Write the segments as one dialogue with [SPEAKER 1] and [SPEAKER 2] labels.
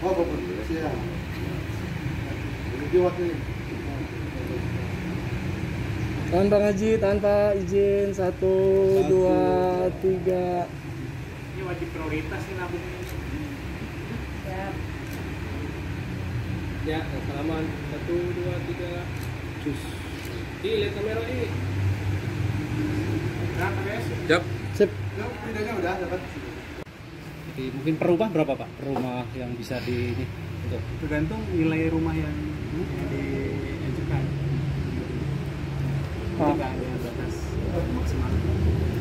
[SPEAKER 1] Oh, Bapak siap. Ini waktu ini.
[SPEAKER 2] Tahan Bang Haji, tahan Pak, izin 1, 2, 3.
[SPEAKER 3] Ini wajib prioritas nih nabung. Ya, salaman 1, 2, 3. Cus. Lihat kamera ini.
[SPEAKER 4] Siap.
[SPEAKER 2] Sip.
[SPEAKER 1] Videonya udah dapat.
[SPEAKER 3] Jadi mungkin per rumah berapa Pak? Per rumah yang bisa di ini untuk
[SPEAKER 5] Tergantung nilai rumah yang diajukan.
[SPEAKER 2] Pak,
[SPEAKER 5] Tidak ada batas maksimal.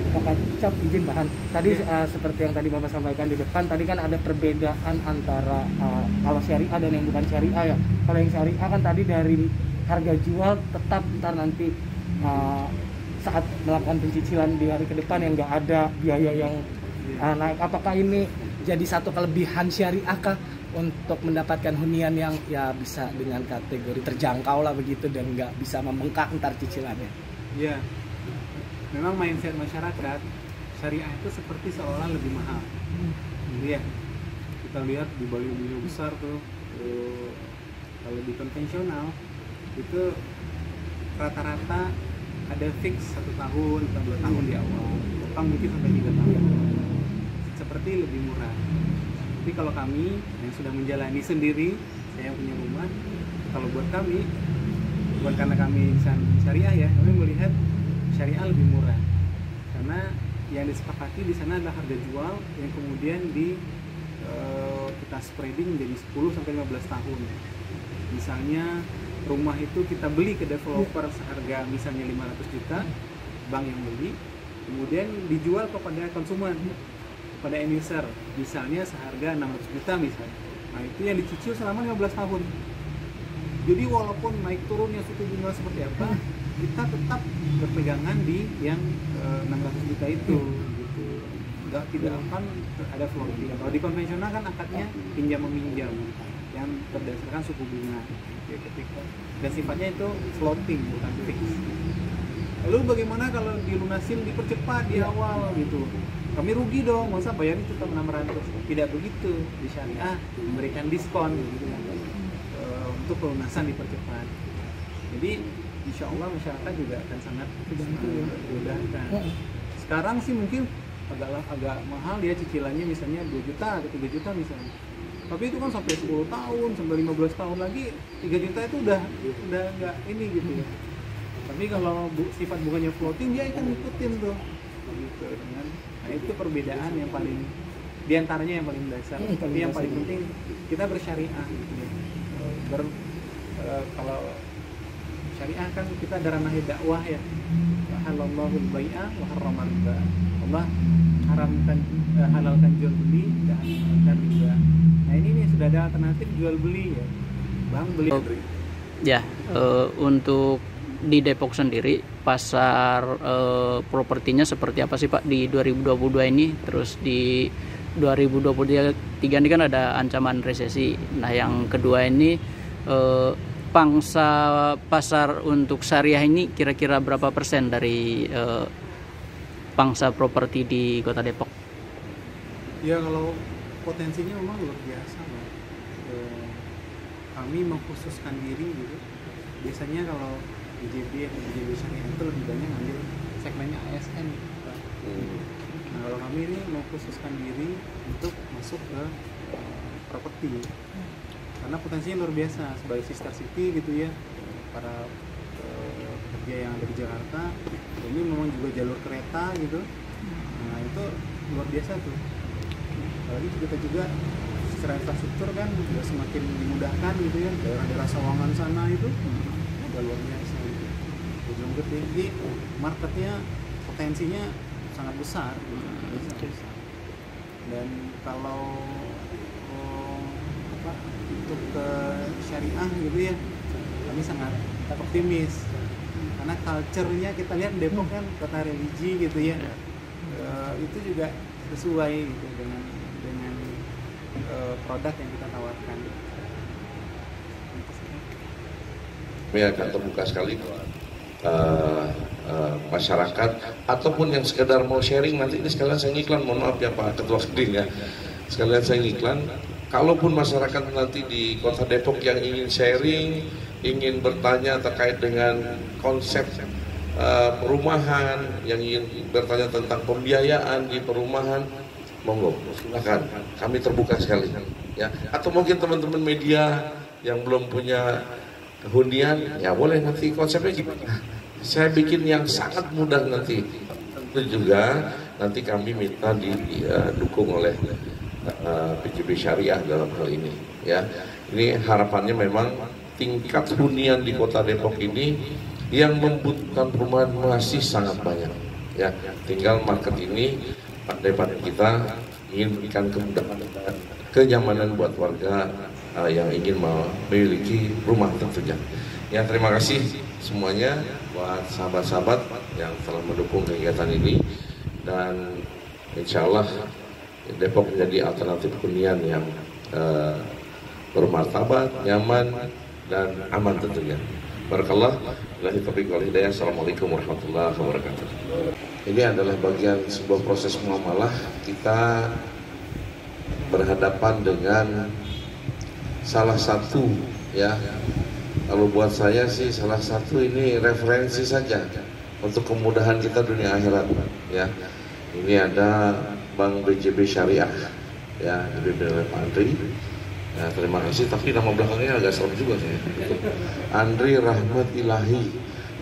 [SPEAKER 2] Pak Cap izin bahan. Tadi seperti yang tadi Bapak sampaikan di depan, tadi kan ada perbedaan antara kalau syariah dan yang bukan syariah ya. Kalau yang syariah kan tadi dari harga jual tetap ntar nanti saat melakukan pencicilan di hari ke depan yang nggak ada biaya yang naik. Apakah ini jadi satu kelebihan syariah kah untuk mendapatkan hunian yang ya bisa dengan kategori terjangkau lah begitu dan nggak bisa membengkak ntar cicilannya?
[SPEAKER 5] Ya, memang mindset masyarakat syariah itu seperti seolah lebih mahal. Jadi ya, kita lihat di baliho besar tuh, kalau di konvensional itu rata-rata ada fix 1 tahun atau 2 tahun di awal, Jepang mungkin sampai 3 tahun. Seperti lebih murah. Tapi kalau kami yang sudah menjalani sendiri, saya punya rumah, kalau buat kami, bukan karena kami insan syariah ya, kami melihat syariah lebih murah. Karena yang disepakati di sana adalah harga jual yang kemudian kita spreading menjadi 10 sampai 15 tahun. Misalnya rumah itu kita beli ke developer seharga misalnya 500 juta, bank yang beli, kemudian dijual kepada konsumen, kepada end user, misalnya seharga 600 juta misalnya. Nah itu yang dicicil selama 15 tahun. Jadi walaupun naik turunnya suku bunga seperti apa, kita tetap berpegangan di yang 600 juta itu gitu. Tidak akan ada floating. Kalau di konvensional kan akadnya pinjam meminjam yang berdasarkan suku bunga ya, ketika dan sifatnya itu floating bukan fix. Lalu bagaimana kalau dilunasin dipercepat di awal gitu? Kami rugi dong, masa bayarnya tetap 600? Tidak begitu, di syariah memberikan diskon gitu kan, untuk pelunasan dipercepat. Jadi insya Allah masyarakat juga akan sangat dimudahkan. Sekarang sih mungkin agak mahal ya cicilannya, misalnya 2 juta atau 3 juta misalnya. Tapi itu kan sampai 10 tahun, sampai 15 tahun lagi 3 juta itu udah nggak ini gitu ya. Tapi kalau sifat bunganya floating dia akan ngikutin tuh gitu dengan. Nah itu perbedaan yang paling diantaranya yang paling dasar. Tapi yang paling penting kita bersyariah gitu ya. Kalau syariah kan kita ada ranah dakwah ya. Halallahu al-bai'a wa harrama riba. Allah halalkan jual beli dan haramkan riba. Nah ini nih sudah ada alternatif jual beli ya. Bang beli.
[SPEAKER 6] Ya, untuk di Depok sendiri pasar propertinya seperti apa sih Pak di 2022 ini? Terus di 2023 ini kan ada ancaman resesi. Nah yang kedua ini pangsa pasar untuk syariah ini kira-kira berapa persen dari pangsa properti di Kota Depok?
[SPEAKER 5] Ya kalau potensinya memang luar biasa Pak. Kami mengkhususkan diri gitu. Biasanya kalau BJB atau BJB syariah itu lebih banyak ambil segmennya ASN gitu. Nah kalau kami ini mengkhususkan diri untuk masuk ke properti karena potensinya luar biasa sebagai sister city gitu ya, para pekerja yang ada di Jakarta ini memang juga jalur kereta gitu. Nah itu luar biasa tuh, apalagi kita juga secara infrastruktur kan juga semakin dimudahkan gitu ya, daerah-daerah Sawangan sana itu udah luar biasa gitu. Ujung Gede, jadi marketnya potensinya sangat besar gitu. Dan kalau untuk ke syariah gitu ya, kami sangat optimis karena culture-nya kita lihat Depok kan kota religi gitu ya, itu juga sesuai gitu dengan produk yang kita tawarkan.
[SPEAKER 4] Ya akan terbuka sekali masyarakat ataupun yang sekedar mau sharing. Nanti ini sekalian saya ngiklan, mohon maaf ya Pak Ketua Keding ya, sekalian saya ngiklan kalaupun masyarakat nanti di Kota Depok yang ingin sharing, ingin bertanya terkait dengan konsep perumahan, yang ingin bertanya tentang pembiayaan di perumahan, monggo silakan, kami terbuka sekali ya. Atau mungkin teman-teman media yang belum punya hunian, ya boleh nanti konsepnya gimana. Saya bikin yang sangat mudah nanti. Tentu juga nanti kami minta didukung oleh PJB Syariah dalam hal ini ya. Ini harapannya memang tingkat hunian di Kota Depok ini yang membutuhkan perumahan masih sangat banyak ya. Tinggal market ini depan kita ingin berikan kemudahan dan kenyamanan buat warga yang ingin memiliki rumah tentunya. Ya, terima kasih semuanya buat sahabat-sahabat yang telah mendukung kegiatan ini, dan insya Allah Depok menjadi alternatif hunian yang bermartabat, nyaman, dan aman tentunya. Barakallah. Billahi taufiq wal hidayah. Assalamualaikum warahmatullahi wabarakatuh. Ini adalah bagian sebuah proses muamalah. Kita berhadapan dengan salah satu ya. Kalau buat saya sih salah satu ini referensi saja untuk kemudahan kita dunia akhirat ya. Ini ada Bank BJB Syariah ya, dipimpin oleh Pak Andri. Ya, terima kasih, tapi nama belakangnya agak serem juga saya. Andri Rahmat Ilahi.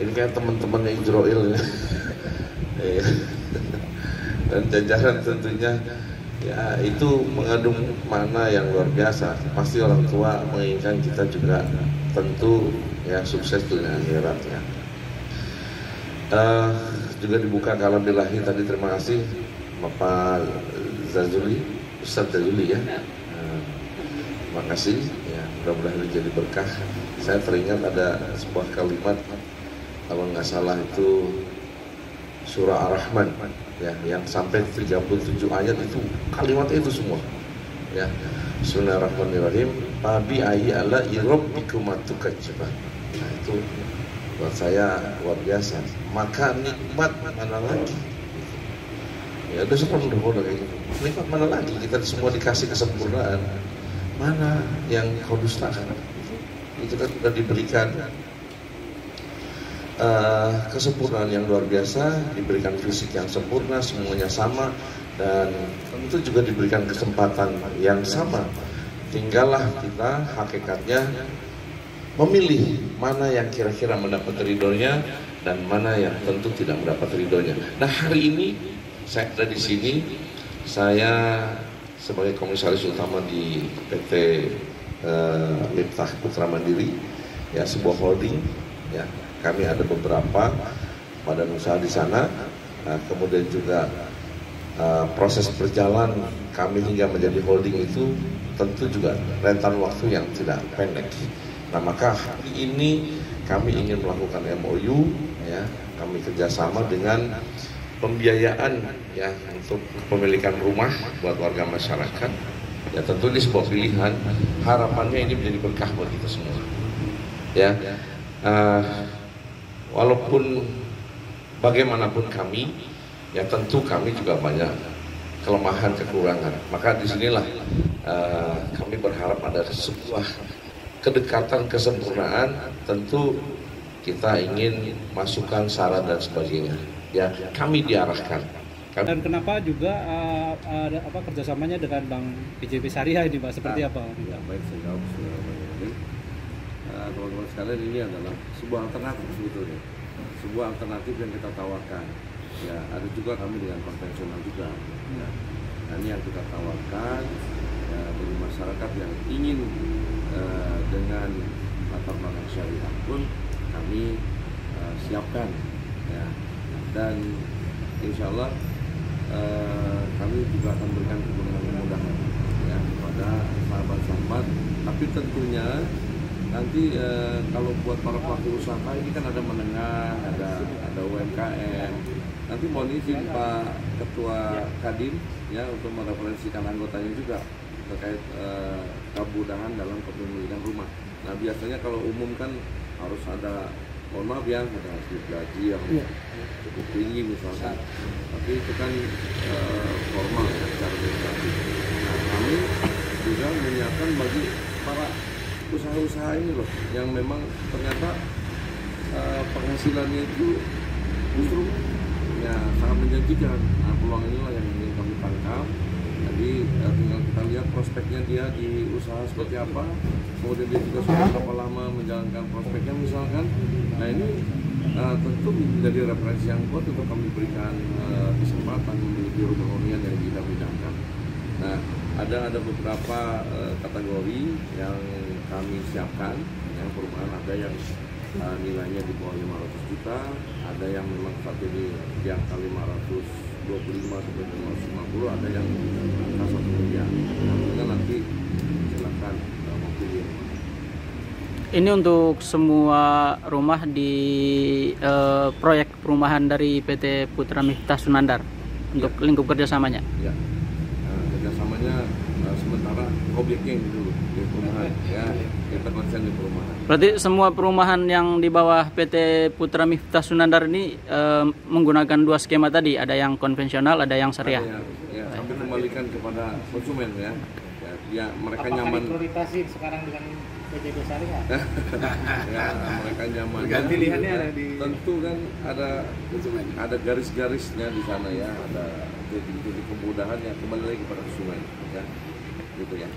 [SPEAKER 4] Ini kayak teman-temannya Ijroil ya. Dan jajaran tentunya ya, itu mengandung makna yang luar biasa. Pasti orang tua menginginkan kita juga tentu ya sukses dunia akhirat ya. Juga dibuka kalam bilahi tadi, terima kasih Bapak Zazuli, Ustadz Zazuli ya. Terima kasih ya, mudah-mudahan ini jadi berkah. Saya teringat ada sebuah kalimat, kalau nggak salah itu surah Ar-Rahman ya, yang sampai 37 ayat itu kalimatnya itu semua ya. Bismillahirrahmanirrahim. Babi ayyi ala rabbikum tukadzibun. Nah, itu buat saya luar biasa. Maka nikmat mana lagi? Ya udah semua udah kayak gitu. Nikmat mana lagi? Kita semua dikasih kesempurnaan. Mana yang kau dustakan? Itu kan sudah diberikan kesempurnaan yang luar biasa, diberikan fisik yang sempurna, semuanya sama, dan tentu juga diberikan kesempatan yang sama. Tinggallah kita hakikatnya memilih mana yang kira-kira mendapat ridhonya dan mana yang tentu tidak mendapat ridhonya. Nah, hari ini saya ada di sini, saya sebagai komisaris utama di PT Miftah Putra Mandiri ya, sebuah holding ya. Kami ada beberapa badan usaha di sana. Kemudian juga proses berjalan kami hingga menjadi holding itu tentu juga rentan waktu yang tidak pendek. Nah, maka hari ini kami ingin melakukan MOU ya, kami kerjasama dengan pembiayaan ya untuk pemilikan rumah buat warga masyarakat. Ya, tentu ini sebuah pilihan. Harapannya ini menjadi berkah buat kita semua. Ya, walaupun bagaimanapun kami, ya tentu kami juga banyak kelemahan, kekurangan. Maka disinilah kami berharap ada sebuah kedekatan, kesempurnaan. Tentu kita ingin masukkan syarat dan sebagainya. Ya, kami diarahkan.
[SPEAKER 3] Dan kenapa juga ada kerjasamanya dengan Bank BJB Syariah ini, Pak? Seperti apa?
[SPEAKER 1] Ya, baik, saya jawab teman-teman sekalian, ini adalah sebuah alternatif sebetulnya, sebuah alternatif yang kita tawarkan. Ya, ada juga kami dengan konvensional juga. Ya. Nah, ini yang kita tawarkan ya, bagi masyarakat yang ingin dengan latar belakang syariah pun kami siapkan. Ya. Dan insya Allah kami juga akan berikan kemudahan ya kepada sahabat-sahabat. Tapi tentunya nanti kalau buat para pelaku usaha ini kan ada menengah, ada UMKM. Nanti mohon izin Pak Ketua Kadin ya untuk mereferensikan anggotanya juga terkait kemudahan dalam kepemilikan rumah. Nah, biasanya kalau umum kan harus ada, mohon maaf ya, ada hasil gaji yang cukup tinggi misalkan, tapi itu kan formal ya, secara administratif. Nah, kami juga menyiapkan bagi para usaha-usaha ini loh, yang memang ternyata penghasilannya itu justru ya sangat menjanjikan. Nah, peluang inilah yang ingin kami tangkap. Jadi tinggal kita lihat prospeknya dia di usaha seperti apa, kemudian dia juga sudah berapa lama menjalankan prospeknya misalkan. Nah ini tentu menjadi referensi yang kuat untuk kami berikan kesempatan memiliki rumah hunian yang kita bidangkan. Nah ada beberapa kategori yang kami siapkan, yang perumahan ada yang nilainya di bawah 500 juta, ada yang memang saat ini di angka 525 sampai 550, ada yang angka 1 miliar. Nah, nanti silakan mau pilih.
[SPEAKER 6] Ini untuk semua rumah di proyek perumahan dari PT Putra Miftah Sunandar untuk lingkup kerjasamanya.
[SPEAKER 1] Ya, kerjasamanya sementara objeknya ini dulu di perumahan, ya kita konsen di perumahan.
[SPEAKER 6] Berarti semua perumahan yang di bawah PT Putra Miftah Sunandar ini menggunakan dua skema tadi, ada yang konvensional, ada yang syariah.
[SPEAKER 1] Ya, kami kembalikan kepada konsumen ya. Ya mereka
[SPEAKER 2] apakah
[SPEAKER 1] nyaman.
[SPEAKER 2] diprioritasi sekarang dengan PJB Syariah?
[SPEAKER 1] Ya, mereka nyaman.
[SPEAKER 5] Ganti pilihannya ada di
[SPEAKER 1] Tentu kan ada garis-garisnya di sana ya, ada titik-titik kemudahan yang kembali lagi kepada konsumen ya. Gitu ya.